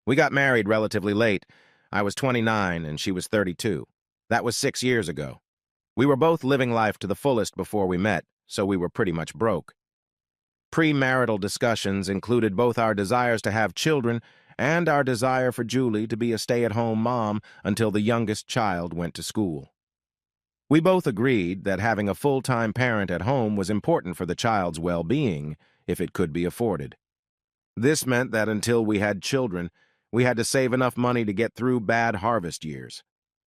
We got married relatively late. I was 29 and she was 32. That was 6 years ago. We were both living life to the fullest before we met, so we were pretty much broke. Premarital discussions included both our desires to have children and our desire for Julie to be a stay-at-home mom until the youngest child went to school. We both agreed that having a full-time parent at home was important for the child's well-being, if it could be afforded. This meant that until we had children, we had to save enough money to get through bad harvest years.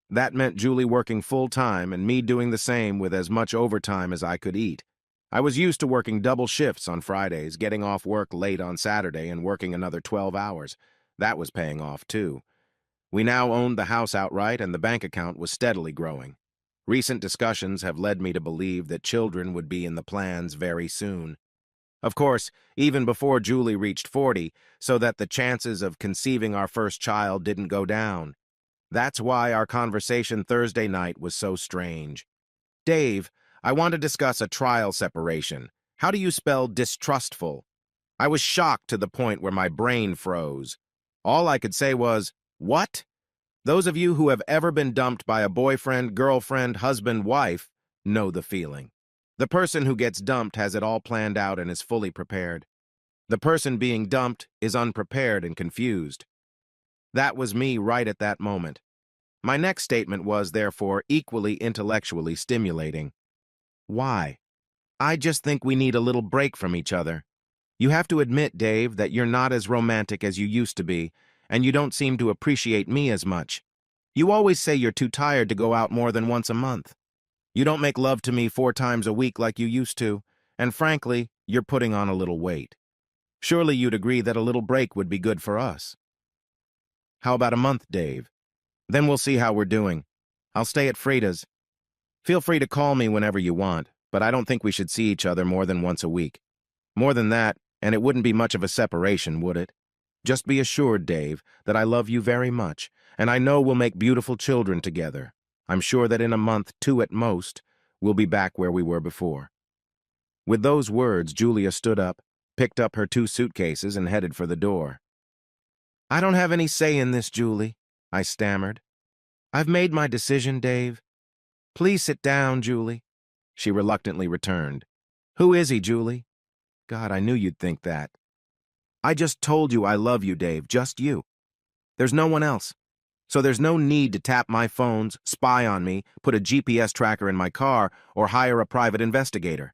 That meant Julie working full-time and me doing the same with as much overtime as I could eat. I was used to working double shifts on Fridays, getting off work late on Saturday and working another 12 hours. That was paying off, too. We now owned the house outright and the bank account was steadily growing. Recent discussions have led me to believe that children would be in the plans very soon. Of course, even before Julie reached 40, so that the chances of conceiving our first child didn't go down. That's why our conversation Thursday night was so strange. Dave, I want to discuss a trial separation. How do you spell distrustful? I was shocked to the point where my brain froze. All I could say was, what? Those of you who have ever been dumped by a boyfriend, girlfriend, husband, wife know the feeling. The person who gets dumped has it all planned out and is fully prepared. The person being dumped is unprepared and confused. That was me right at that moment. My next statement was, therefore, equally intellectually stimulating. Why? I just think we need a little break from each other. You have to admit, Dave, that you're not as romantic as you used to be, and you don't seem to appreciate me as much. You always say you're too tired to go out more than once a month. You don't make love to me 4 times a week like you used to, and frankly, you're putting on a little weight. Surely you'd agree that a little break would be good for us. How about a month, Dave? Then we'll see how we're doing. I'll stay at Frida's. Feel free to call me whenever you want, but I don't think we should see each other more than once a week. More than that, and it wouldn't be much of a separation, would it? Just be assured, Dave, that I love you very much, and I know we'll make beautiful children together. I'm sure that in a month, 2 at most, we'll be back where we were before. With those words, Julia stood up, picked up her 2 suitcases, and headed for the door. I don't have any say in this, Julie, I stammered. I've made my decision, Dave. Please sit down, Julie. She reluctantly returned. Who is he, Julie? God, I knew you'd think that. I just told you I love you, Dave, just you. There's no one else. So there's no need to tap my phones, spy on me, put a GPS tracker in my car, or hire a private investigator.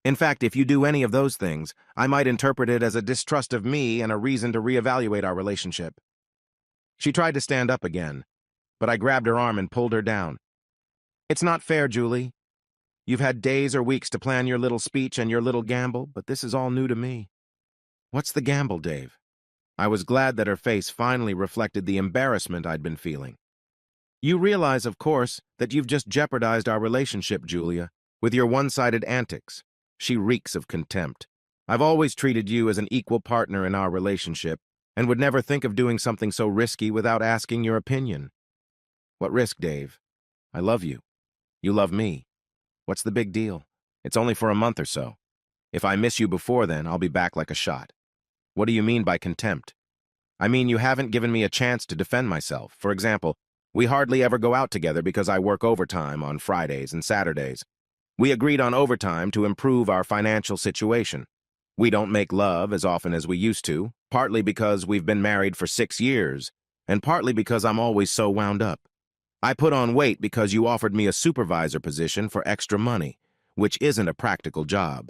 In fact, if you do any of those things, I might interpret it as a distrust of me and a reason to reevaluate our relationship. She tried to stand up again, but I grabbed her arm and pulled her down. It's not fair, Julie. You've had days or weeks to plan your little speech and your little gamble, but this is all new to me. What's the gamble, Dave? I was glad that her face finally reflected the embarrassment I'd been feeling. You realize, of course, that you've just jeopardized our relationship, Julia, with your one-sided antics. She reeks of contempt. I've always treated you as an equal partner in our relationship and would never think of doing something so risky without asking your opinion. What risk, Dave? I love you. You love me. What's the big deal? It's only for a month or so. If I miss you before then, I'll be back like a shot. What do you mean by contempt? I mean you haven't given me a chance to defend myself. For example, we hardly ever go out together because I work overtime on Fridays and Saturdays. We agreed on overtime to improve our financial situation. We don't make love as often as we used to, partly because we've been married for 6 years, and partly because I'm always so wound up. I put on weight because you offered me a supervisor position for extra money, which isn't a practical job.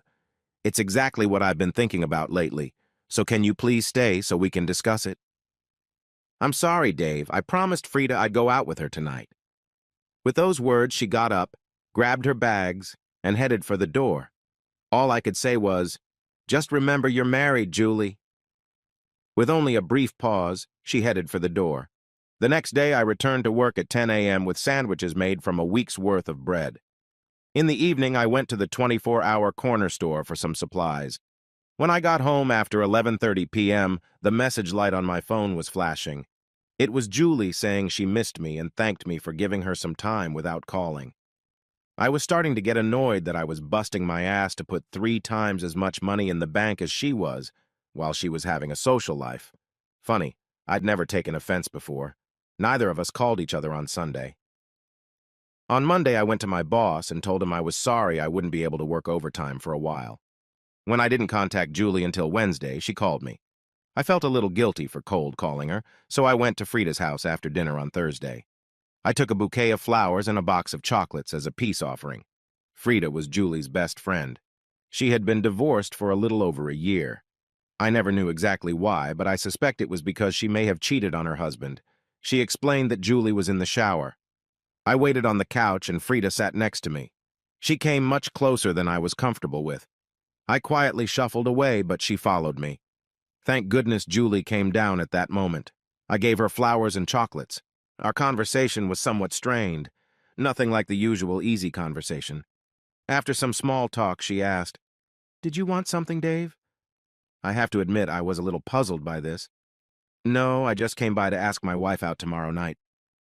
It's exactly what I've been thinking about lately, so can you please stay so we can discuss it? I'm sorry, Dave. I promised Frida I'd go out with her tonight. With those words, she got up, grabbed her bags, and headed for the door. All I could say was, just remember you're married, Julie. With only a brief pause, she headed for the door. The next day, I returned to work at 10 a.m. with sandwiches made from a week's worth of bread. In the evening, I went to the 24-hour corner store for some supplies. When I got home after 11:30 p.m., the message light on my phone was flashing. It was Julie saying she missed me and thanked me for giving her some time without calling. I was starting to get annoyed that I was busting my ass to put 3 times as much money in the bank as she was, while she was having a social life. Funny, I'd never taken offense before. Neither of us called each other on Sunday. On Monday, I went to my boss and told him I was sorry I wouldn't be able to work overtime for a while. When I didn't contact Julie until Wednesday, she called me. I felt a little guilty for cold calling her, so I went to Frida's house after dinner on Thursday. I took a bouquet of flowers and a box of chocolates as a peace offering. Frida was Julie's best friend. She had been divorced for a little over a year. I never knew exactly why, but I suspect it was because she may have cheated on her husband. She explained that Julie was in the shower. I waited on the couch and Frida sat next to me. She came much closer than I was comfortable with. I quietly shuffled away, but she followed me. Thank goodness Julie came down at that moment. I gave her flowers and chocolates. Our conversation was somewhat strained, nothing like the usual easy conversation. After some small talk, she asked, "Did you want something, Dave?" I have to admit I was a little puzzled by this. "No, I just came by to ask my wife out tomorrow night."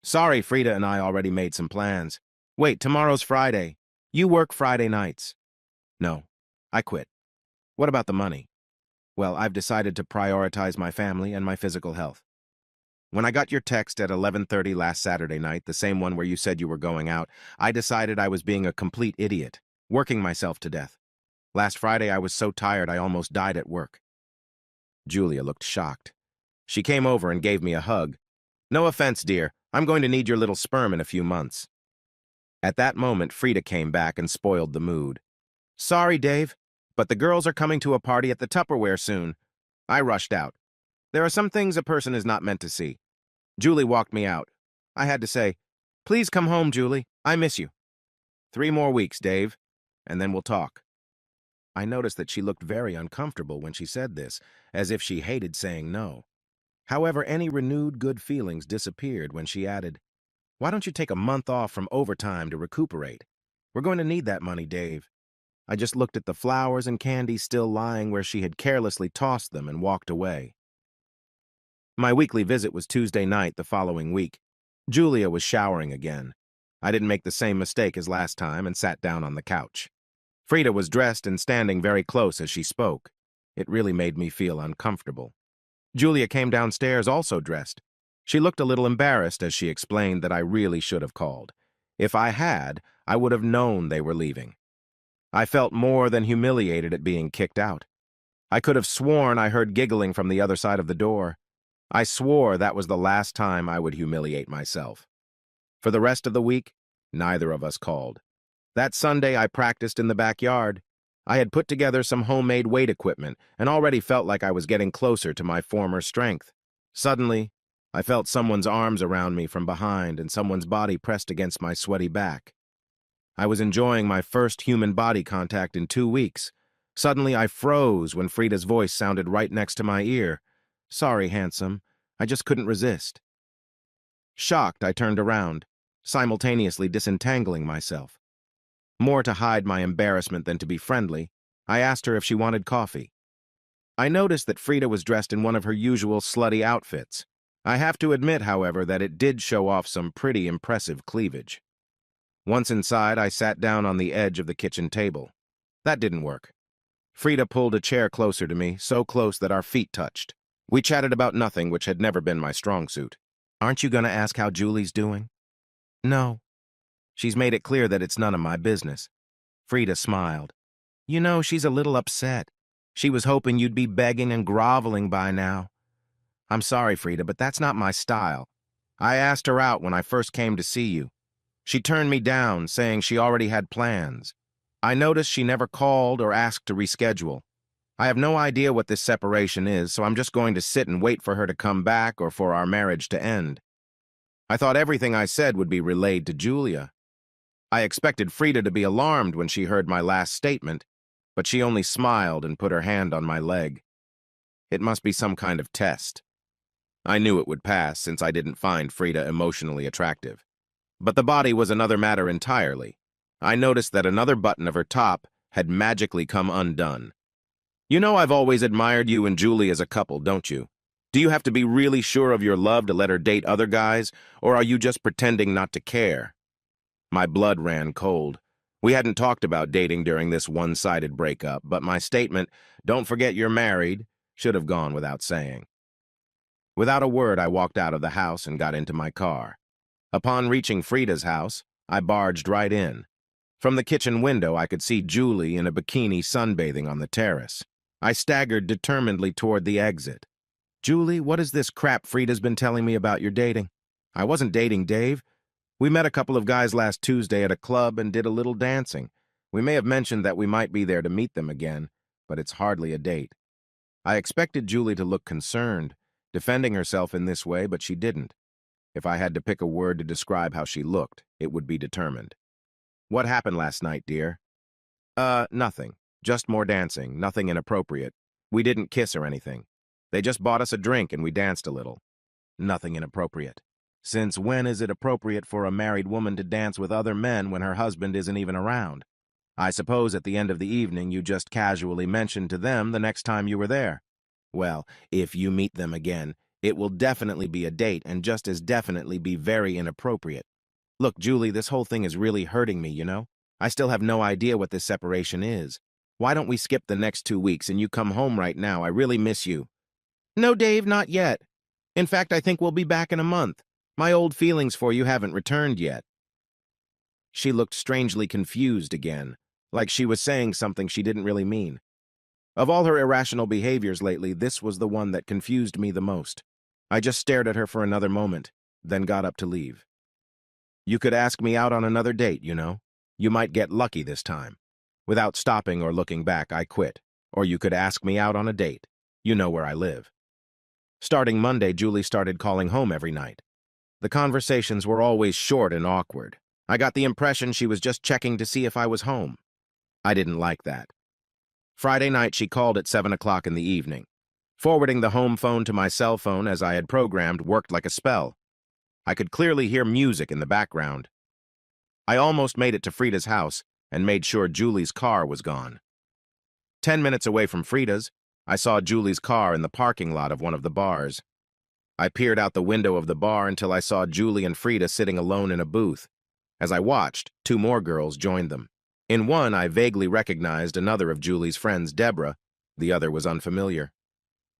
"Sorry, Frida and I already made some plans." "Wait, tomorrow's Friday. You work Friday nights." "No, I quit." "What about the money?" "Well, I've decided to prioritize my family and my physical health." "When I got your text at 11:30 last Saturday night, the same one where you said you were going out, I decided I was being a complete idiot, working myself to death. Last Friday I was so tired I almost died at work." Julia looked shocked. She came over and gave me a hug. "No offense, dear. I'm going to need your little sperm in a few months." At that moment, Frida came back and spoiled the mood. "Sorry, Dave, but the girls are coming to a party at the Tupperware soon." I rushed out. There are some things a person is not meant to see. Julie walked me out. I had to say, "Please come home, Julie. I miss you." 3 more weeks, Dave, and then we'll talk." I noticed that she looked very uncomfortable when she said this, as if she hated saying no. However, any renewed good feelings disappeared when she added, "Why don't you take a month off from overtime to recuperate? We're going to need that money, Dave." I just looked at the flowers and candy still lying where she had carelessly tossed them and walked away. My weekly visit was Tuesday night the following week. Julia was showering again. I didn't make the same mistake as last time and sat down on the couch. Frida was dressed and standing very close as she spoke. It really made me feel uncomfortable. Julia came downstairs also dressed. She looked a little embarrassed as she explained that I really should have called. If I had, I would have known they were leaving. I felt more than humiliated at being kicked out. I could have sworn I heard giggling from the other side of the door. I swore that was the last time I would humiliate myself. For the rest of the week, neither of us called. That Sunday, I practiced in the backyard. I had put together some homemade weight equipment and already felt like I was getting closer to my former strength. Suddenly, I felt someone's arms around me from behind and someone's body pressed against my sweaty back. I was enjoying my first human body contact in 2 weeks. Suddenly, I froze when Frida's voice sounded right next to my ear. "Sorry, handsome. I just couldn't resist." Shocked, I turned around, simultaneously disentangling myself. More to hide my embarrassment than to be friendly, I asked her if she wanted coffee. I noticed that Frida was dressed in one of her usual slutty outfits. I have to admit, however, that it did show off some pretty impressive cleavage. Once inside, I sat down on the edge of the kitchen table. That didn't work. Frida pulled a chair closer to me, so close that our feet touched. We chatted about nothing, which had never been my strong suit. "Aren't you going to ask how Julie's doing?" "No. She's made it clear that it's none of my business." Frida smiled. "You know, she's a little upset. She was hoping you'd be begging and groveling by now." "I'm sorry, Frida, but that's not my style. I asked her out when I first came to see you. She turned me down, saying she already had plans. I noticed she never called or asked to reschedule. I have no idea what this separation is, so I'm just going to sit and wait for her to come back or for our marriage to end." I thought everything I said would be relayed to Julia. I expected Frida to be alarmed when she heard my last statement, but she only smiled and put her hand on my leg. It must be some kind of test. I knew it would pass since I didn't find Frida emotionally attractive. But the body was another matter entirely. I noticed that another button of her top had magically come undone. "You know I've always admired you and Julie as a couple, don't you? Do you have to be really sure of your love to let her date other guys, or are you just pretending not to care?" My blood ran cold. We hadn't talked about dating during this one-sided breakup, but my statement, "Don't forget you're married," should have gone without saying. Without a word, I walked out of the house and got into my car. Upon reaching Frida's house, I barged right in. From the kitchen window, I could see Julie in a bikini sunbathing on the terrace. I staggered determinedly toward the exit. "Julie, what is this crap Frida's been telling me about your dating?" "I wasn't dating Dave. We met a couple of guys last Tuesday at a club and did a little dancing. We may have mentioned that we might be there to meet them again, but it's hardly a date." I expected Julie to look concerned, defending herself in this way, but she didn't. If I had to pick a word to describe how she looked, it would be determined. "What happened last night, dear?" Nothing. Just more dancing, nothing inappropriate. We didn't kiss or anything. They just bought us a drink and we danced a little." "Nothing inappropriate. Since when is it appropriate for a married woman to dance with other men when her husband isn't even around? I suppose at the end of the evening you just casually mentioned to them the next time you were there." "Well, if you meet them again, it will definitely be a date and just as definitely be very inappropriate. Look, Julie, this whole thing is really hurting me, you know? I still have no idea what this separation is. Why don't we skip the next 2 weeks and you come home right now? I really miss you." "No, Dave, not yet. In fact, I think we'll be back in a month. My old feelings for you haven't returned yet." She looked strangely confused again, like she was saying something she didn't really mean. Of all her irrational behaviors lately, this was the one that confused me the most. I just stared at her for another moment, then got up to leave. "You could ask me out on another date, you know. You might get lucky this time." Without stopping or looking back, I quit. "Or you could ask me out on a date. You know where I live." Starting Monday, Julie started calling home every night. The conversations were always short and awkward. I got the impression she was just checking to see if I was home. I didn't like that. Friday night, she called at 7 o'clock in the evening. Forwarding the home phone to my cell phone as I had programmed worked like a spell. I could clearly hear music in the background. I almost made it to Frida's house and made sure Julie's car was gone. 10 minutes away from Frida's, I saw Julie's car in the parking lot of one of the bars. I peered out the window of the bar until I saw Julie and Frida sitting alone in a booth. As I watched, 2 more girls joined them. In one, I vaguely recognized another of Julie's friends, Deborah. The other was unfamiliar.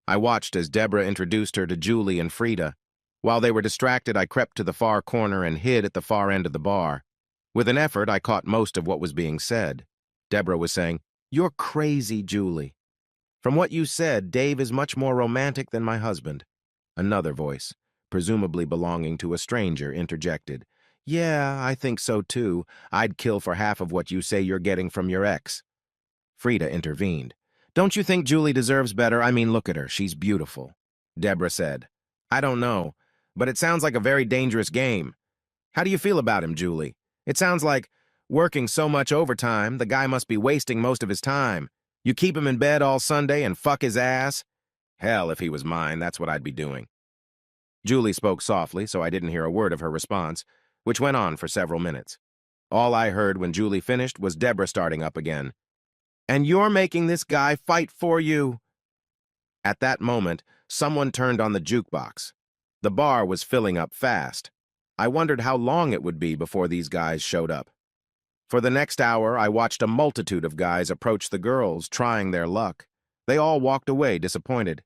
I watched as Deborah introduced her to Julie and Frida. While they were distracted, I crept to the far corner and hid at the far end of the bar. With an effort, I caught most of what was being said. Deborah was saying, "You're crazy, Julie. From what you said, Dave is much more romantic than my husband." Another voice, presumably belonging to a stranger, interjected, "Yeah, I think so too. I'd kill for half of what you say you're getting from your ex." Frida intervened. "Don't you think Julie deserves better? I mean, look at her. She's beautiful." Deborah said, "I don't know, but it sounds like a very dangerous game. How do you feel about him, Julie? It sounds like working so much overtime, the guy must be wasting most of his time. You keep him in bed all Sunday and fuck his ass? Hell, if he was mine, that's what I'd be doing." Julie spoke softly, so I didn't hear a word of her response, which went on for several minutes. All I heard when Julie finished was Deborah starting up again. "And you're making this guy fight for you." At that moment, someone turned on the jukebox. The bar was filling up fast. I wondered how long it would be before these guys showed up. For the next hour, I watched a multitude of guys approach the girls, trying their luck. They all walked away disappointed.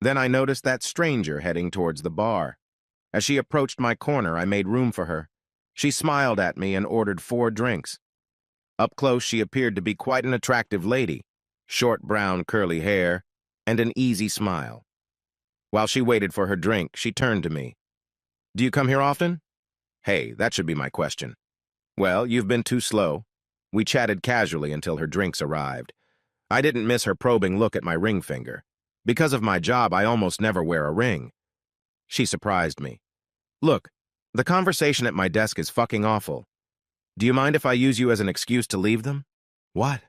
Then I noticed that stranger heading towards the bar. As she approached my corner, I made room for her. She smiled at me and ordered 4 drinks. Up close, she appeared to be quite an attractive lady, short brown curly hair, and an easy smile. While she waited for her drink, she turned to me. "Do you come here often?" Hey, that should be my question. "Well, you've been too slow." We chatted casually until her drinks arrived. I didn't miss her probing look at my ring finger. Because of my job, I almost never wear a ring. She surprised me. "Look, the conversation at my desk is fucking awful. Do you mind if I use you as an excuse to leave them?" "What?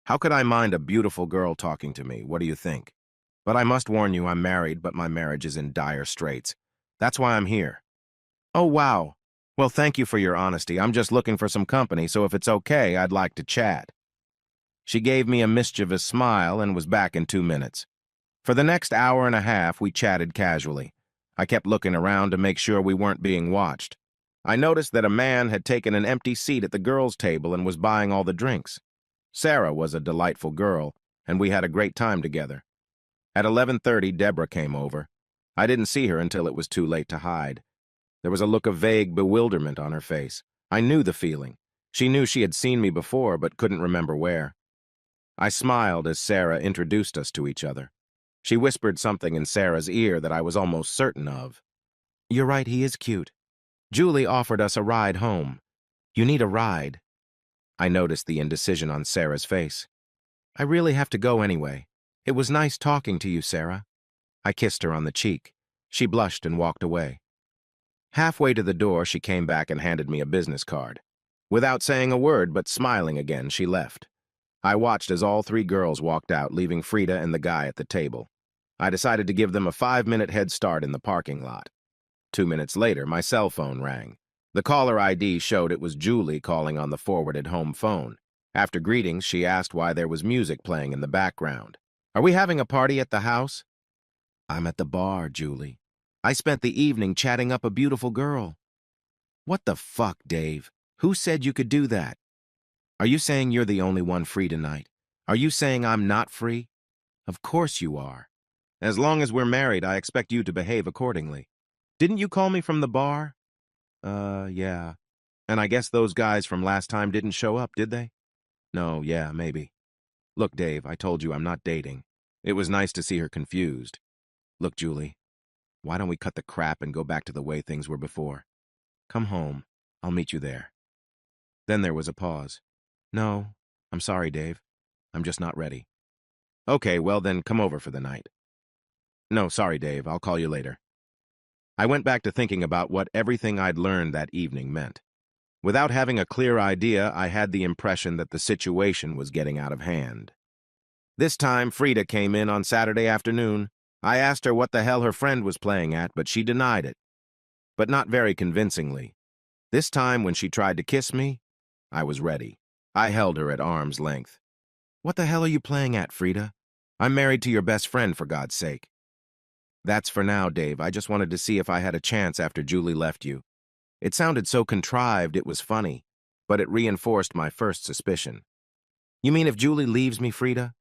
How could I mind a beautiful girl talking to me? What do you think? But I must warn you, I'm married, but my marriage is in dire straits. That's why I'm here." "Oh, wow. Well, thank you for your honesty. I'm just looking for some company, so if it's okay, I'd like to chat." She gave me a mischievous smile and was back in 2 minutes. For the next hour and a half, we chatted casually. I kept looking around to make sure we weren't being watched. I noticed that a man had taken an empty seat at the girls' table and was buying all the drinks. Sarah was a delightful girl, and we had a great time together. At 11:30, Deborah came over. I didn't see her until it was too late to hide. There was a look of vague bewilderment on her face. I knew the feeling. She knew she had seen me before, but couldn't remember where. I smiled as Sarah introduced us to each other. She whispered something in Sarah's ear that I was almost certain of. "You're right, he is cute. Julie offered us a ride home. You need a ride." I noticed the indecision on Sarah's face. "I really have to go anyway. It was nice talking to you, Sarah." I kissed her on the cheek. She blushed and walked away. Halfway to the door, she came back and handed me a business card. Without saying a word but smiling again, she left. I watched as all three girls walked out, leaving Frida and the guy at the table. I decided to give them a 5-minute head start in the parking lot. 2 minutes later, my cell phone rang. The caller ID showed it was Julie calling on the forwarded home phone. After greetings, she asked why there was music playing in the background. "Are we having a party at the house?" "I'm at the bar, Julie. I spent the evening chatting up a beautiful girl." "What the fuck, Dave? Who said you could do that? Are you saying you're the only one free tonight? Are you saying I'm not free? Of course you are. As long as we're married, I expect you to behave accordingly. Didn't you call me from the bar?" Yeah. And I guess those guys from last time didn't show up, did they?" "No, yeah, maybe." "Look, Dave, I told you I'm not dating." It was nice to see her confused. "Look, Julie, why don't we cut the crap and go back to the way things were before? Come home. I'll meet you there." Then there was a pause. "No, I'm sorry, Dave. I'm just not ready." "Okay, well then come over for the night." "No, sorry, Dave. I'll call you later." I went back to thinking about what everything I'd learned that evening meant. Without having a clear idea, I had the impression that the situation was getting out of hand. This time, Frida came in on Saturday afternoon. I asked her what the hell her friend was playing at, but she denied it. But not very convincingly. This time, when she tried to kiss me, I was ready. I held her at arm's length. "What the hell are you playing at, Frida? I'm married to your best friend, for God's sake." "That's for now, Dave. I just wanted to see if I had a chance after Julie left you." It sounded so contrived it was funny, but it reinforced my first suspicion. "You mean if Julie leaves me, Frida?"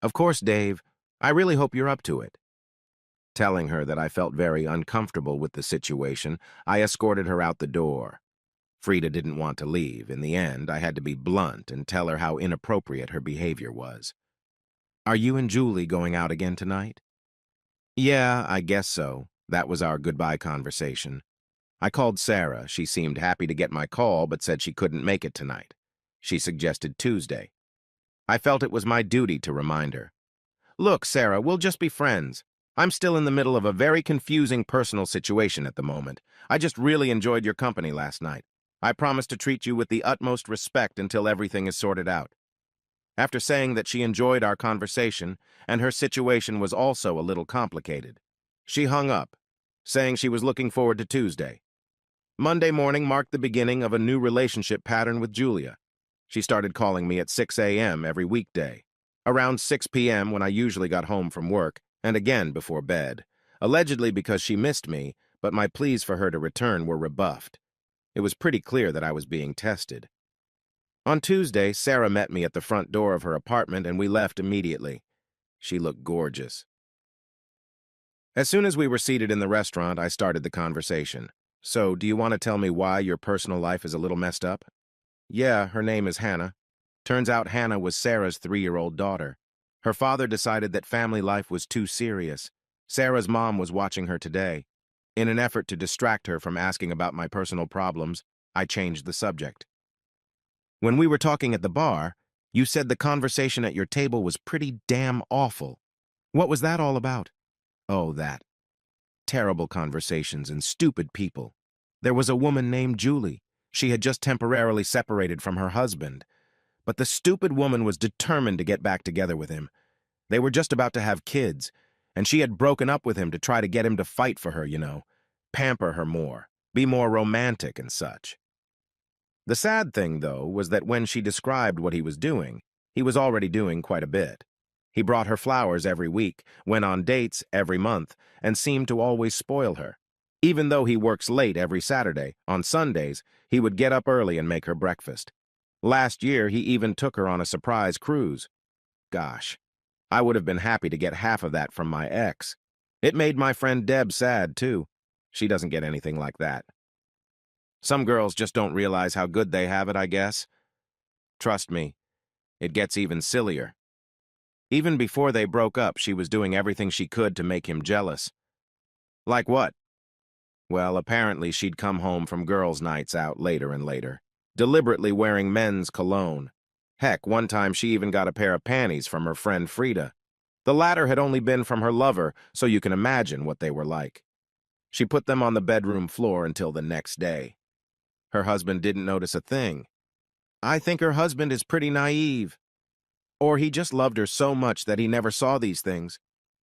"Of course, Dave. I really hope you're up to it." Telling her that I felt very uncomfortable with the situation, I escorted her out the door. Frida didn't want to leave. In the end, I had to be blunt and tell her how inappropriate her behavior was. "Are you and Julie going out again tonight?" "Yeah, I guess so." That was our goodbye conversation. I called Sarah. She seemed happy to get my call, but said she couldn't make it tonight. She suggested Tuesday. I felt it was my duty to remind her. "Look, Sarah, we'll just be friends. I'm still in the middle of a very confusing personal situation at the moment. I just really enjoyed your company last night. I promise to treat you with the utmost respect until everything is sorted out." After saying that she enjoyed our conversation and her situation was also a little complicated, she hung up, saying she was looking forward to Tuesday. Monday morning marked the beginning of a new relationship pattern with Julia. She started calling me at 6 a.m. every weekday, around 6 p.m. when I usually got home from work, and again before bed, allegedly because she missed me, but my pleas for her to return were rebuffed. It was pretty clear that I was being tested. On Tuesday, Sarah met me at the front door of her apartment and we left immediately. She looked gorgeous. As soon as we were seated in the restaurant, I started the conversation. "So, do you want to tell me why your personal life is a little messed up?" "Yeah, her name is Hannah. Turns out Hannah was Sarah's 3-year-old daughter. Her father decided that family life was too serious. Sarah's mom was watching her today. In an effort to distract her from asking about my personal problems, I changed the subject. When we were talking at the bar, you said the conversation at your table was pretty damn awful. What was that all about?" "Oh, that. Terrible conversations and stupid people. There was a woman named Julie. She had just temporarily separated from her husband. But the stupid woman was determined to get back together with him. They were just about to have kids, and she had broken up with him to try to get him to fight for her, pamper her more, be more romantic and such. The sad thing, though, was that when she described what he was already doing quite a bit. He brought her flowers every week, went on dates every month, and seemed to always spoil her. Even though he works late every Saturday, on Sundays, he would get up early and make her breakfast. Last year, he even took her on a surprise cruise. Gosh, I would have been happy to get half of that from my ex. It made my friend Deb sad, too. She doesn't get anything like that. Some girls just don't realize how good they have it, I guess. Trust me, it gets even sillier. Even before they broke up, she was doing everything she could to make him jealous. Like what? Well, apparently she'd come home from girls' nights out later and later, deliberately wearing men's cologne. Heck, one time she even got a pair of panties from her friend Frida. The latter had only been from her lover, so you can imagine what they were like. She put them on the bedroom floor until the next day. Her husband didn't notice a thing. I think her husband is pretty naive. Or he just loved her so much that he never saw these things.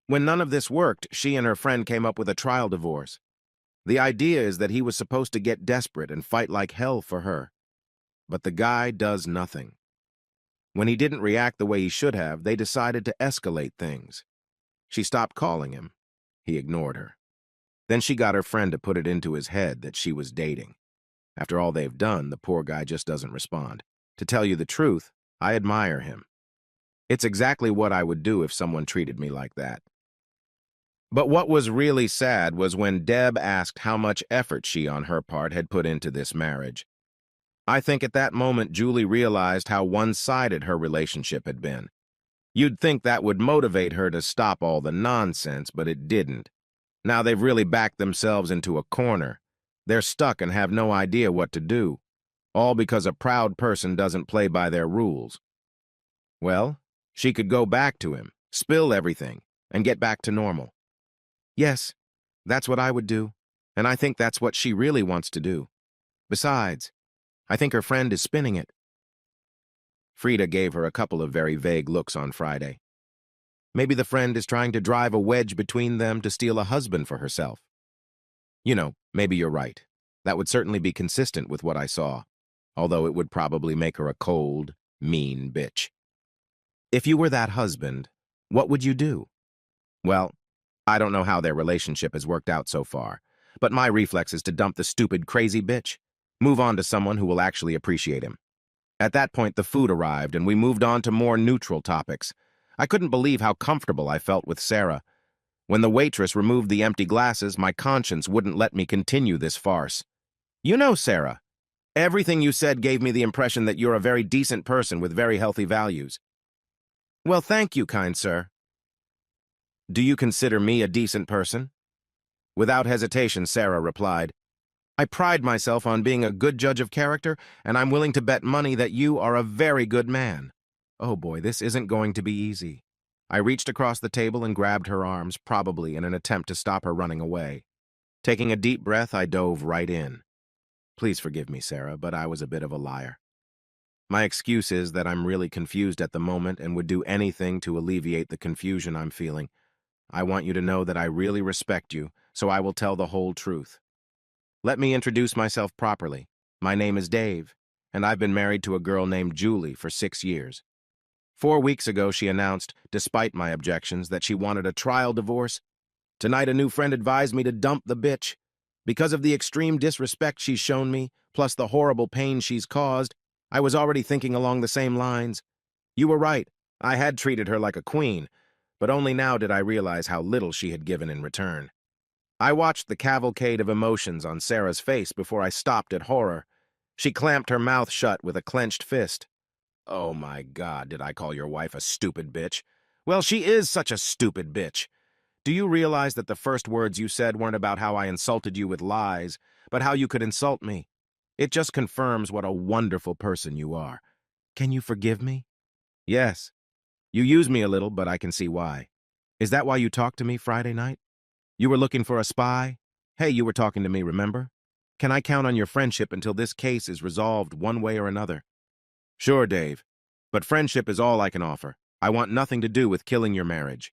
When none of this worked, she and her friend came up with a trial divorce. The idea is that he was supposed to get desperate and fight like hell for her. But the guy does nothing. When he didn't react the way he should have, they decided to escalate things. She stopped calling him. He ignored her. Then she got her friend to put it into his head that she was dating. After all they've done, the poor guy just doesn't respond. To tell you the truth, I admire him. It's exactly what I would do if someone treated me like that. But what was really sad was when Deb asked how much effort she, on her part, had put into this marriage. I think at that moment Julie realized how one-sided her relationship had been. You'd think that would motivate her to stop all the nonsense, but it didn't. Now they've really backed themselves into a corner. They're stuck and have no idea what to do, all because a proud person doesn't play by their rules. Well, she could go back to him, spill everything, and get back to normal. Yes, that's what I would do, and I think that's what she really wants to do. Besides, I think her friend is spinning it. Frida gave her a couple of very vague looks on Friday. Maybe the friend is trying to drive a wedge between them to steal a husband for herself. You know, maybe you're right. That would certainly be consistent with what I saw, although it would probably make her a cold, mean bitch. If you were that husband, what would you do? Well, I don't know how their relationship has worked out so far, but my reflex is to dump the stupid, crazy bitch. Move on to someone who will actually appreciate him. At that point, the food arrived, and we moved on to more neutral topics. I couldn't believe how comfortable I felt with Sarah. When the waitress removed the empty glasses, my conscience wouldn't let me continue this farce. You know, Sarah, everything you said gave me the impression that you're a very decent person with very healthy values. Well, thank you, kind sir. Do you consider me a decent person? Without hesitation, Sarah replied, I pride myself on being a good judge of character, and I'm willing to bet money that you are a very good man. Oh boy, this isn't going to be easy. I reached across the table and grabbed her arms, probably in an attempt to stop her running away. Taking a deep breath, I dove right in. Please forgive me, Sarah, but I was a bit of a liar. My excuse is that I'm really confused at the moment and would do anything to alleviate the confusion I'm feeling. I want you to know that I really respect you, so I will tell the whole truth. Let me introduce myself properly. My name is Dave, and I've been married to a girl named Julie for 6 years. 4 weeks ago, she announced, despite my objections, that she wanted a trial divorce. Tonight, a new friend advised me to dump the bitch. Because of the extreme disrespect she's shown me, plus the horrible pain she's caused, I was already thinking along the same lines. You were right. I had treated her like a queen, but only now did I realize how little she had given in return. I watched the cavalcade of emotions on Sarah's face before I stopped at horror. She clamped her mouth shut with a clenched fist. Oh my God, did I call your wife a stupid bitch? Well, she is such a stupid bitch. Do you realize that the first words you said weren't about how I insulted you with lies, but how you could insult me? It just confirms what a wonderful person you are. Can you forgive me? Yes. You use me a little, but I can see why. Is that why you talked to me Friday night? You were looking for a spy? Hey, you were talking to me, remember? Can I count on your friendship until this case is resolved one way or another? Sure, Dave. But friendship is all I can offer. I want nothing to do with killing your marriage.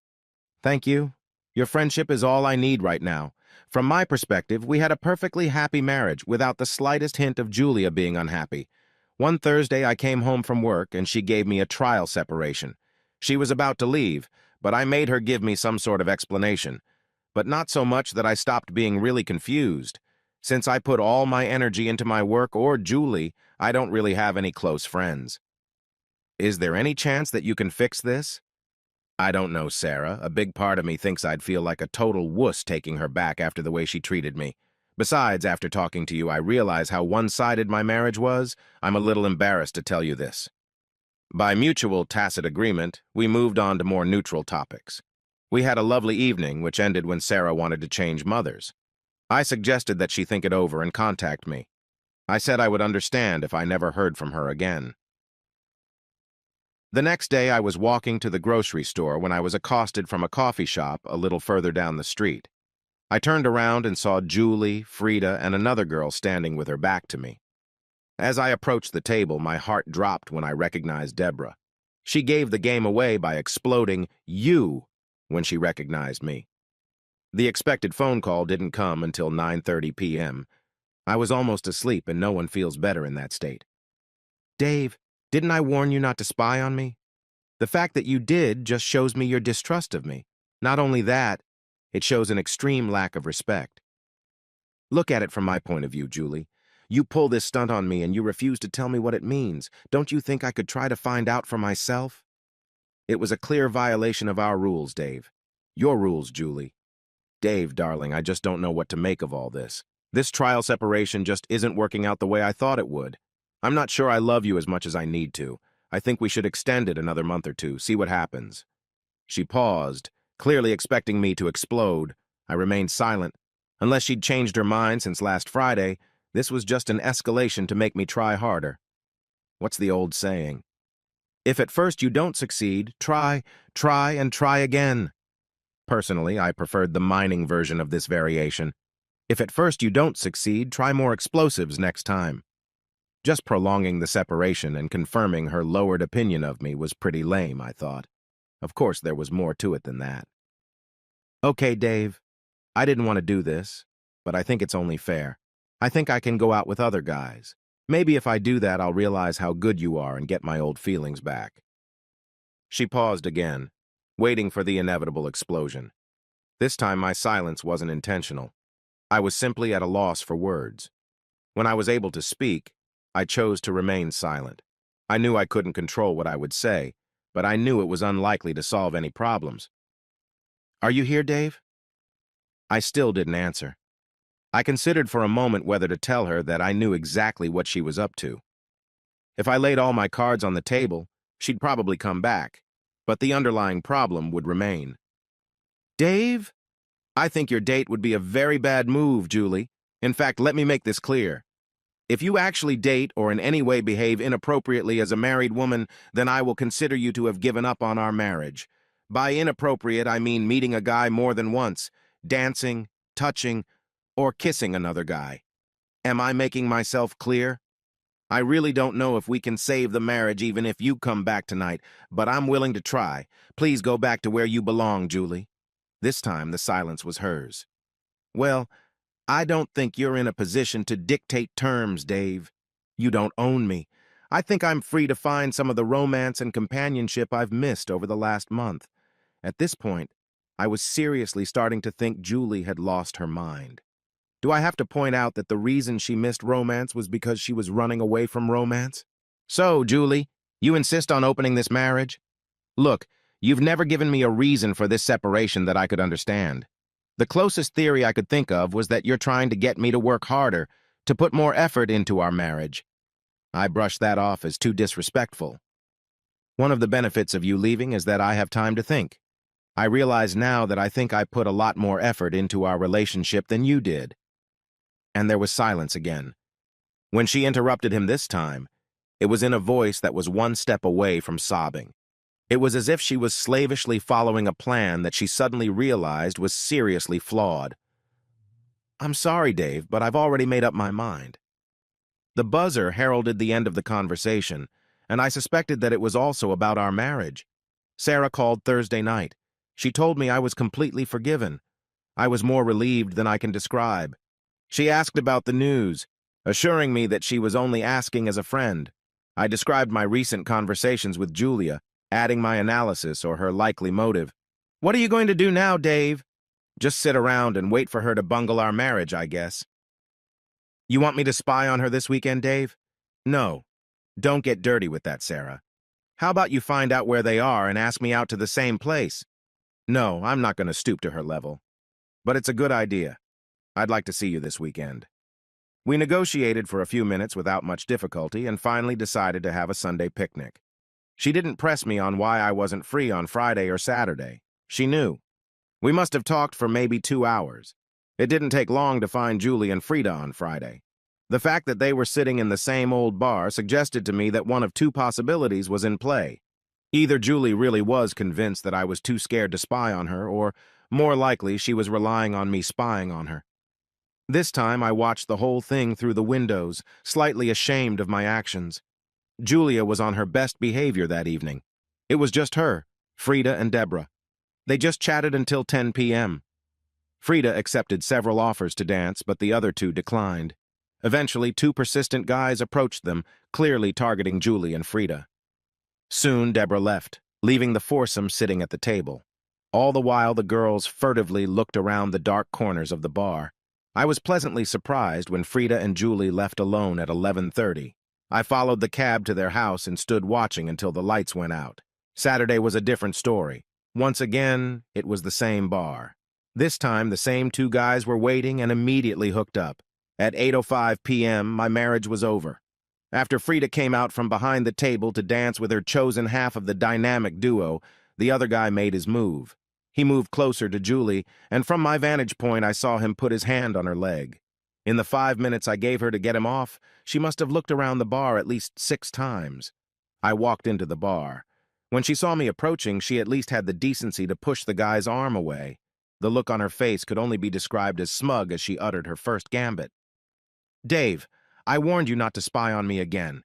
Thank you. Your friendship is all I need right now. From my perspective, we had a perfectly happy marriage without the slightest hint of Julia being unhappy. One Thursday, I came home from work and she gave me a trial separation. She was about to leave, but I made her give me some sort of explanation. But not so much that I stopped being really confused. Since I put all my energy into my work or Julie, I don't really have any close friends. Is there any chance that you can fix this? I don't know, Sarah. A big part of me thinks I'd feel like a total wuss taking her back after the way she treated me. Besides, after talking to you, I realize how one-sided my marriage was. I'm a little embarrassed to tell you this. By mutual tacit agreement, we moved on to more neutral topics. We had a lovely evening, which ended when Sarah wanted to change mothers. I suggested that she think it over and contact me. I said I would understand if I never heard from her again. The next day, I was walking to the grocery store when I was accosted from a coffee shop a little further down the street. I turned around and saw Julie, Frida, and another girl standing with her back to me. As I approached the table, my heart dropped when I recognized Deborah. She gave the game away by exploding, "You," when she recognized me. The expected phone call didn't come until 9:30 p.m. I was almost asleep, and no one feels better in that state. "Dave, didn't I warn you not to spy on me? The fact that you did just shows me your distrust of me. Not only that, it shows an extreme lack of respect. Look at it from my point of view, Julie. You pull this stunt on me and you refuse to tell me what it means. Don't you think I could try to find out for myself?" It was a clear violation of our rules, Dave. Your rules, Julie. Dave, darling, I just don't know what to make of all this. This trial separation just isn't working out the way I thought it would. I'm not sure I love you as much as I need to. I think we should extend it another month or two, see what happens. She paused, clearly expecting me to explode. I remained silent. Unless she'd changed her mind since last Friday, this was just an escalation to make me try harder. What's the old saying? If at first you don't succeed, try, and try again. Personally, I preferred the mining version of this variation. If at first you don't succeed, try more explosives next time. Just prolonging the separation and confirming her lowered opinion of me was pretty lame, I thought. Of course, there was more to it than that. Okay, Dave, I didn't want to do this, but I think it's only fair. I think I can go out with other guys. Maybe if I do that, I'll realize how good you are and get my old feelings back. She paused again, waiting for the inevitable explosion. This time, my silence wasn't intentional. I was simply at a loss for words. When I was able to speak, I chose to remain silent. I knew I couldn't control what I would say, but I knew it was unlikely to solve any problems. "Are you here, Dave?" I still didn't answer. I considered for a moment whether to tell her that I knew exactly what she was up to. If I laid all my cards on the table, she'd probably come back, but the underlying problem would remain. "Dave, I think your date would be a very bad move, Julie. In fact, let me make this clear. If you actually date or in any way behave inappropriately as a married woman, then I will consider you to have given up on our marriage. By inappropriate, I mean meeting a guy more than once, dancing, touching, or kissing another guy. Am I making myself clear? I really don't know if we can save the marriage even if you come back tonight, but I'm willing to try. Please go back to where you belong, Julie." This time, the silence was hers. "Well, I don't think you're in a position to dictate terms, Dave. You don't own me. I think I'm free to find some of the romance and companionship I've missed over the last month." At this point, I was seriously starting to think Julie had lost her mind. Do I have to point out that the reason she missed romance was because she was running away from romance? "So, Julie, you insist on opening this marriage? Look, you've never given me a reason for this separation that I could understand. The closest theory I could think of was that you're trying to get me to work harder, to put more effort into our marriage. I brushed that off as too disrespectful. One of the benefits of you leaving is that I have time to think. I realize now that I think I put a lot more effort into our relationship than you did." And there was silence again. When she interrupted him this time, it was in a voice that was one step away from sobbing. It was as if she was slavishly following a plan that she suddenly realized was seriously flawed. "I'm sorry, Dave, but I've already made up my mind." The buzzer heralded the end of the conversation, and I suspected that it was also about our marriage. Sarah called Thursday night. She told me I was completely forgiven. I was more relieved than I can describe. She asked about the news, assuring me that she was only asking as a friend. I described my recent conversations with Julia, adding my analysis or her likely motive. "What are you going to do now, Dave?" "Just sit around and wait for her to bungle our marriage, I guess." "You want me to spy on her this weekend, Dave?" "No. Don't get dirty with that, Sarah. How about you find out where they are and ask me out to the same place? No, I'm not going to stoop to her level. But it's a good idea. I'd like to see you this weekend. We negotiated for a few minutes without much difficulty and finally decided to have a Sunday picnic. She didn't press me on why I wasn't free on Friday or Saturday. She knew. We must have talked for maybe 2 hours. It didn't take long to find Julie and Frida on Friday. The fact that they were sitting in the same old bar suggested to me that one of two possibilities was in play. Either Julie really was convinced that I was too scared to spy on her, or, more likely, she was relying on me spying on her. This time, I watched the whole thing through the windows, slightly ashamed of my actions. Julia was on her best behavior that evening. It was just her, Frida and Deborah. They just chatted until 10 p.m. Frida accepted several offers to dance, but the other two declined. Eventually, two persistent guys approached them, clearly targeting Julie and Frida. Soon, Deborah left, leaving the foursome sitting at the table. All the while, the girls furtively looked around the dark corners of the bar. I was pleasantly surprised when Frida and Julie left alone at 11:30. I followed the cab to their house and stood watching until the lights went out. Saturday was a different story. Once again, it was the same bar. This time, the same two guys were waiting and immediately hooked up. At 8:05 p.m., my marriage was over. After Frida came out from behind the table to dance with her chosen half of the dynamic duo, the other guy made his move. He moved closer to Julie, and from my vantage point, I saw him put his hand on her leg. In the 5 minutes I gave her to get him off, she must have looked around the bar at least 6 times. I walked into the bar. When she saw me approaching, she at least had the decency to push the guy's arm away. The look on her face could only be described as smug as she uttered her first gambit. "Dave, I warned you not to spy on me again."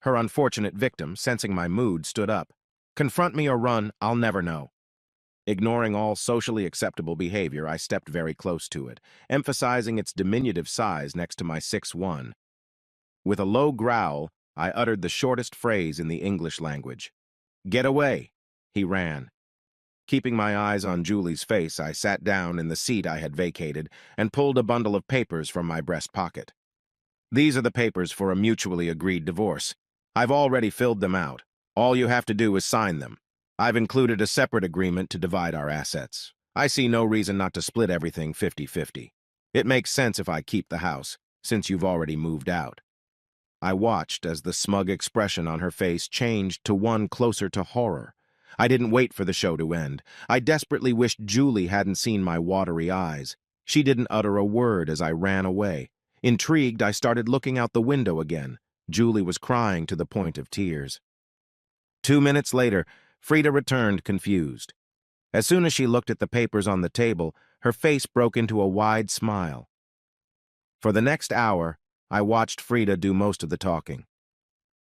Her unfortunate victim, sensing my mood, stood up. "Confront me or run, I'll never know." Ignoring all socially acceptable behavior, I stepped very close to it, emphasizing its diminutive size next to my 6'1". With a low growl, I uttered the shortest phrase in the English language. "Get away!" He ran. Keeping my eyes on Julie's face, I sat down in the seat I had vacated and pulled a bundle of papers from my breast pocket. "These are the papers for a mutually agreed divorce. I've already filled them out. All you have to do is sign them. I've included a separate agreement to divide our assets. I see no reason not to split everything 50-50. It makes sense if I keep the house, since you've already moved out." I watched as the smug expression on her face changed to one closer to horror. I didn't wait for the show to end. I desperately wished Julie hadn't seen my watery eyes. She didn't utter a word as I ran away. Intrigued, I started looking out the window again. Julie was crying to the point of tears. 2 minutes later, Frida returned confused. As soon as she looked at the papers on the table, her face broke into a wide smile. For the next hour, I watched Frida do most of the talking.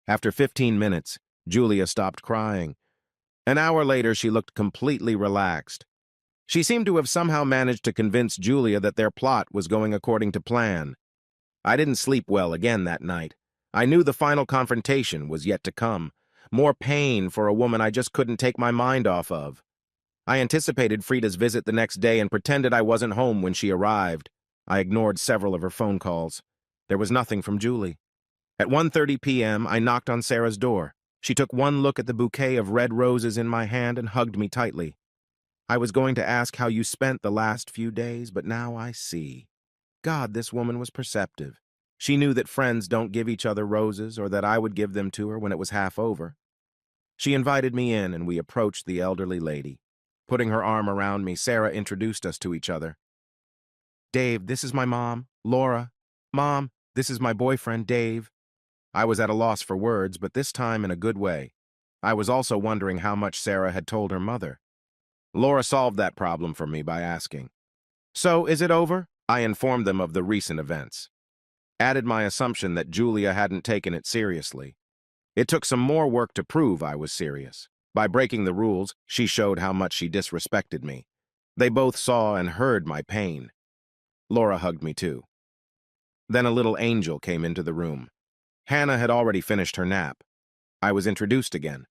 After 15 minutes, Julia stopped crying. An hour later, she looked completely relaxed. She seemed to have somehow managed to convince Julia that their plot was going according to plan. I didn't sleep well again that night. I knew the final confrontation was yet to come. More pain for a woman I just couldn't take my mind off of. I anticipated Frida's visit the next day and pretended I wasn't home when she arrived. I ignored several of her phone calls. There was nothing from Julie. At 1:30 p.m., I knocked on Sarah's door. She took one look at the bouquet of red roses in my hand and hugged me tightly. "I was going to ask how you spent the last few days, but now I see." God, this woman was perceptive. She knew that friends don't give each other roses or that I would give them to her when it was half over. She invited me in and we approached the elderly lady. Putting her arm around me, Sarah introduced us to each other. "Dave, this is my mom, Laura. Mom, this is my boyfriend, Dave." I was at a loss for words, but this time in a good way. I was also wondering how much Sarah had told her mother. Laura solved that problem for me by asking, "So, is it over?" I informed them of the recent events. Added my assumption that Julia hadn't taken it seriously. It took some more work to prove I was serious. By breaking the rules, she showed how much she disrespected me. They both saw and heard my pain. Laura hugged me too. Then a little angel came into the room. Hannah had already finished her nap. I was introduced again.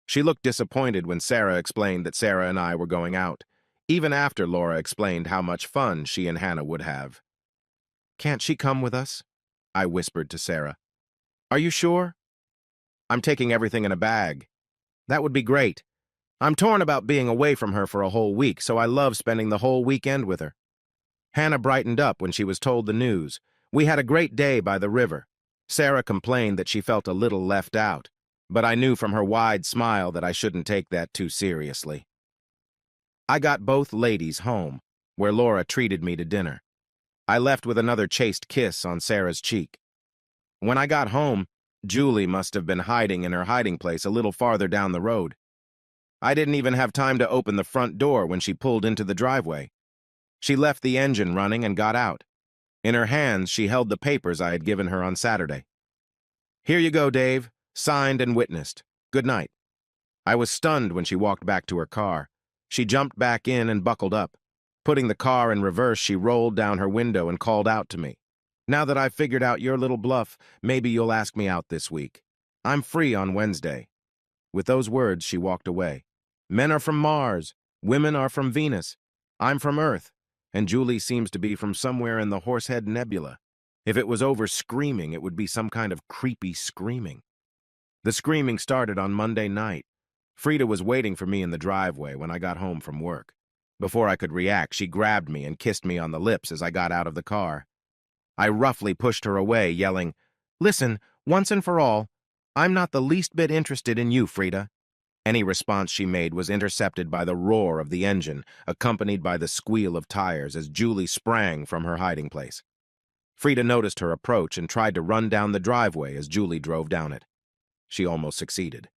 She looked disappointed when Sarah explained that Sarah and I were going out, even after Laura explained how much fun she and Hannah would have. "Can't she come with us?" I whispered to Sarah. "Are you sure?" "I'm taking everything in a bag." That would be great. I'm torn about being away from her for a whole week, so I love spending the whole weekend with her. Hannah brightened up when she was told the news. We had a great day by the river. Sarah complained that she felt a little left out, but I knew from her wide smile that I shouldn't take that too seriously. I got both ladies home, where Laura treated me to dinner. I left with another chaste kiss on Sarah's cheek. When I got home, Julie must have been hiding in her hiding place a little farther down the road. I didn't even have time to open the front door when she pulled into the driveway. She left the engine running and got out. In her hands, she held the papers I had given her on Saturday. Here you go, Dave. Signed and witnessed. Good night. I was stunned when she walked back to her car. She jumped back in and buckled up. Putting the car in reverse, she rolled down her window and called out to me. Now that I've figured out your little bluff, maybe you'll ask me out this week. I'm free on Wednesday. With those words, she walked away. Men are from Mars. Women are from Venus. I'm from Earth. And Julie seems to be from somewhere in the Horsehead Nebula. If it was over screaming, it would be some kind of creepy screaming. The screaming started on Monday night. Frida was waiting for me in the driveway when I got home from work. Before I could react, she grabbed me and kissed me on the lips as I got out of the car. I roughly pushed her away, yelling, "Listen, once and for all, I'm not the least bit interested in you, Frida." Any response she made was intercepted by the roar of the engine, accompanied by the squeal of tires as Julie sprang from her hiding place. Frida noticed her approach and tried to run down the driveway as Julie drove down it. She almost succeeded.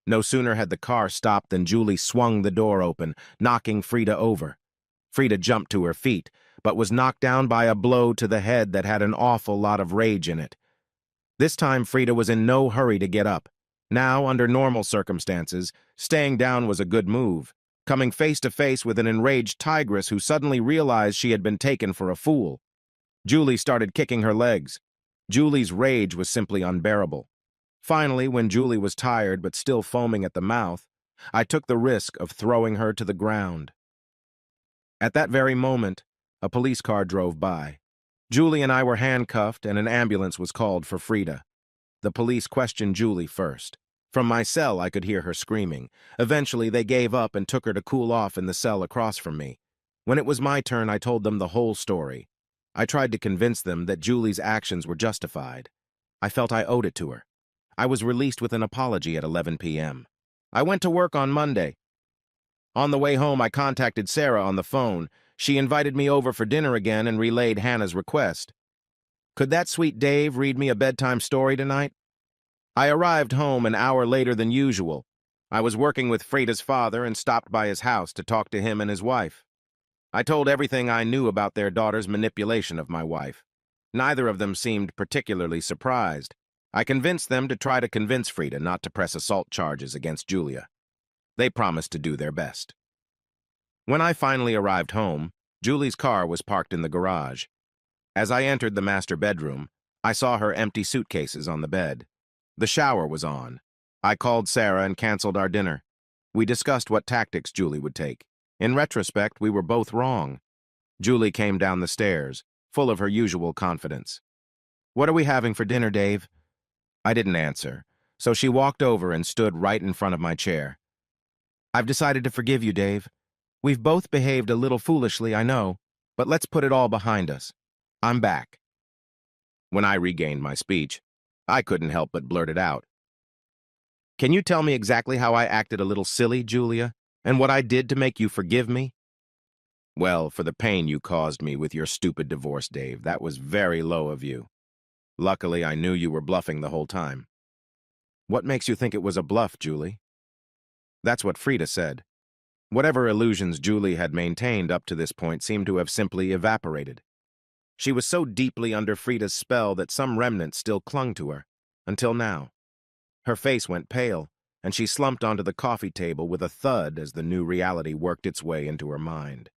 No sooner had the car stopped than Julie swung the door open, knocking Frida over. Frida jumped to her feet, but was knocked down by a blow to the head that had an awful lot of rage in it. This time Frida was in no hurry to get up. Now, under normal circumstances, staying down was a good move, coming face to face with an enraged tigress who suddenly realized she had been taken for a fool. Julie started kicking her legs. Julie's rage was simply unbearable. Finally, when Julie was tired but still foaming at the mouth, I took the risk of throwing her to the ground. At that very moment, a police car drove by. Julie and I were handcuffed and an ambulance was called for Frida. The police questioned Julie first. From my cell, I could hear her screaming. Eventually, they gave up and took her to cool off in the cell across from me. When it was my turn, I told them the whole story. I tried to convince them that Julie's actions were justified. I felt I owed it to her. I was released with an apology at 11 p.m. I went to work on Monday. On the way home, I contacted Sarah on the phone. She invited me over for dinner again and relayed Hannah's request. Could that sweet Dave read me a bedtime story tonight? I arrived home an hour later than usual. I was working with Frida's father and stopped by his house to talk to him and his wife. I told everything I knew about their daughter's manipulation of my wife. Neither of them seemed particularly surprised. I convinced them to try to convince Frida not to press assault charges against Julia. They promised to do their best. When I finally arrived home, Julie's car was parked in the garage. As I entered the master bedroom, I saw her empty suitcases on the bed. The shower was on. I called Sarah and canceled our dinner. We discussed what tactics Julie would take. In retrospect, we were both wrong. Julie came down the stairs, full of her usual confidence. "What are we having for dinner, Dave?" I didn't answer, so she walked over and stood right in front of my chair. "I've decided to forgive you, Dave. We've both behaved a little foolishly, I know, but let's put it all behind us. I'm back." When I regained my speech, I couldn't help but blurt it out. "Can you tell me exactly how I acted a little silly, Julia, and what I did to make you forgive me?" "Well, for the pain you caused me with your stupid divorce, Dave, that was very low of you. Luckily, I knew you were bluffing the whole time." "What makes you think it was a bluff, Julie?" That's what Frida said. Whatever illusions Julie had maintained up to this point seemed to have simply evaporated. She was so deeply under Frida's spell that some remnants still clung to her, until now. Her face went pale, and she slumped onto the coffee table with a thud as the new reality worked its way into her mind.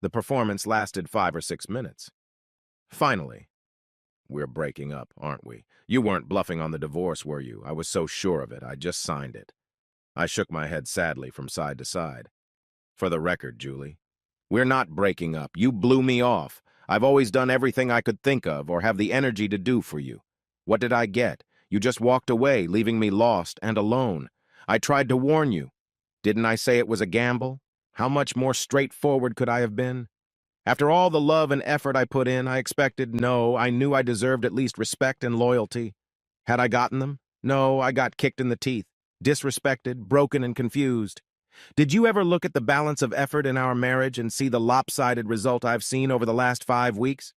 The performance lasted 5 or 6 minutes. Finally, "We're breaking up, aren't we? You weren't bluffing on the divorce, were you? I was so sure of it, I just signed it." I shook my head sadly from side to side. "For the record, Julie, we're not breaking up. You blew me off. I've always done everything I could think of or have the energy to do for you. What did I get? You just walked away, leaving me lost and alone. I tried to warn you. Didn't I say it was a gamble? How much more straightforward could I have been? After all the love and effort I put in, I knew I deserved at least respect and loyalty. Had I gotten them? No, I got kicked in the teeth, disrespected, broken, and confused. Did you ever look at the balance of effort in our marriage and see the lopsided result I've seen over the last 5 weeks?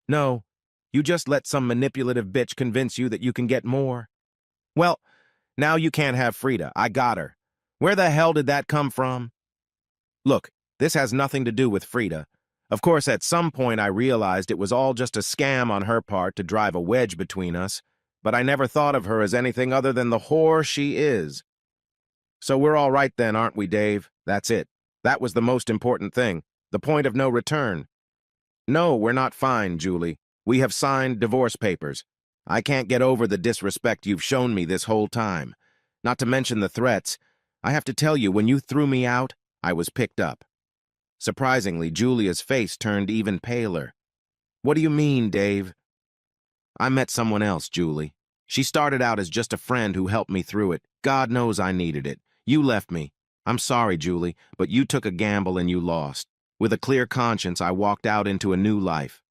No, you just let some manipulative bitch convince you that you can get more. Well, now you can't have Frida. I got her. Where the hell did that come from? Look, this has nothing to do with Frida. Of course, at some point I realized it was all just a scam on her part to drive a wedge between us, but I never thought of her as anything other than the whore she is. So we're all right then, aren't we, Dave? That's it. That was the most important thing. The point of no return. No, we're not fine, Julie. We have signed divorce papers. I can't get over the disrespect you've shown me this whole time. Not to mention the threats. I have to tell you, when you threw me out, I was picked up. Surprisingly, Julia's face turned even paler. What do you mean, Dave? I met someone else, Julie. She started out as just a friend who helped me through it. God knows I needed it. You left me. I'm sorry, Julie, but you took a gamble and you lost. With a clear conscience, I walked out into a new life.